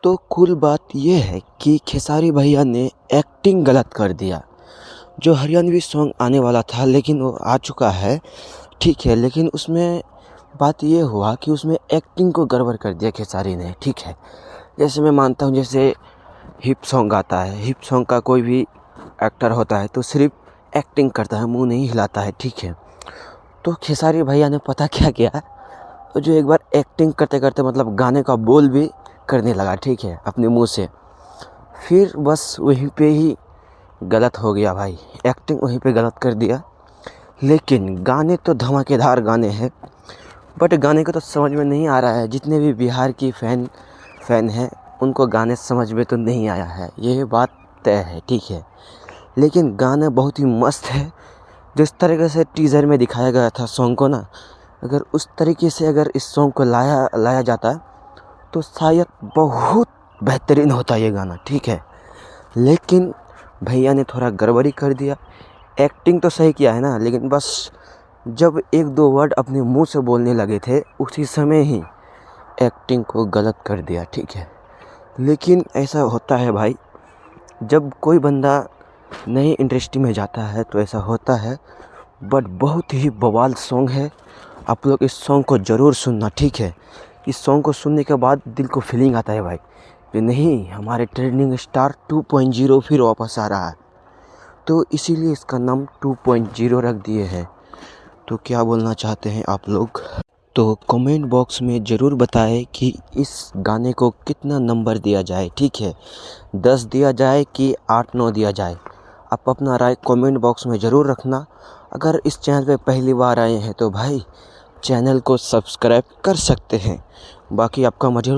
तो कुल बात ये है कि खेसारी भैया ने एक्टिंग गलत कर दिया। जो हरियाणवी सॉन्ग आने वाला था लेकिन वो आ चुका है, ठीक है, लेकिन उसमें बात ये हुआ कि उसमें एक्टिंग को गड़बड़ कर दिया खेसारी ने, ठीक है। जैसे मैं मानता हूँ, जैसे हिप सॉन्ग आता है, हिप सॉन्ग का कोई भी एक्टर होता है तो सिर्फ एक्टिंग करता है, मुंह नहीं हिलाता है, ठीक है। तो खेसारी भैया ने पता क्या किया, तो जो एक बार एक्टिंग करते करते मतलब गाने का बोल भी करने लगा, ठीक है, अपने मुंह से। फिर बस वहीं पे ही गलत हो गया भाई, एक्टिंग वहीं पे गलत कर दिया। लेकिन गाने तो धमाकेदार गाने हैं, बट गाने को तो समझ में नहीं आ रहा है। जितने भी बिहार की फ़ैन हैं उनको गाने समझ में तो नहीं आया है, ये बात तय है, ठीक है। लेकिन गाना बहुत ही मस्त है। जिस तरीके से टीज़र में दिखाया गया था सॉन्ग को ना, अगर उस तरीके से अगर इस सॉन्ग को लाया जाता तो शायद बहुत बेहतरीन होता ये गाना, ठीक है। लेकिन भैया ने थोड़ा गड़बड़ी कर दिया। एक्टिंग तो सही किया है ना, लेकिन बस जब एक दो वर्ड अपने मुंह से बोलने लगे थे उसी समय ही एक्टिंग को गलत कर दिया, ठीक है। लेकिन ऐसा होता है भाई, जब कोई बंदा नई इंडस्ट्री में जाता है तो ऐसा होता है। बट बहुत ही बवाल सॉन्ग है, आप लोग इस सॉन्ग को ज़रूर सुनना, ठीक है। इस सॉन्ग को सुनने के बाद दिल को फीलिंग आता है भाई कि नहीं, हमारे ट्रेंडिंग स्टार 2.0 फिर वापस आ रहा है। तो इसीलिए इसका नाम 2.0 रख दिए हैं। तो क्या बोलना चाहते हैं आप लोग? तो कमेंट बॉक्स में ज़रूर बताएं कि इस गाने को कितना नंबर दिया जाए, ठीक है। 10 दिया जाए कि 8-9 दिया जाए, आप अपना राय कमेंट बॉक्स में ज़रूर रखना। अगर इस चैनल पे पहली बार आए हैं तो भाई चैनल को सब्सक्राइब कर सकते हैं। बाकी आपका मज़े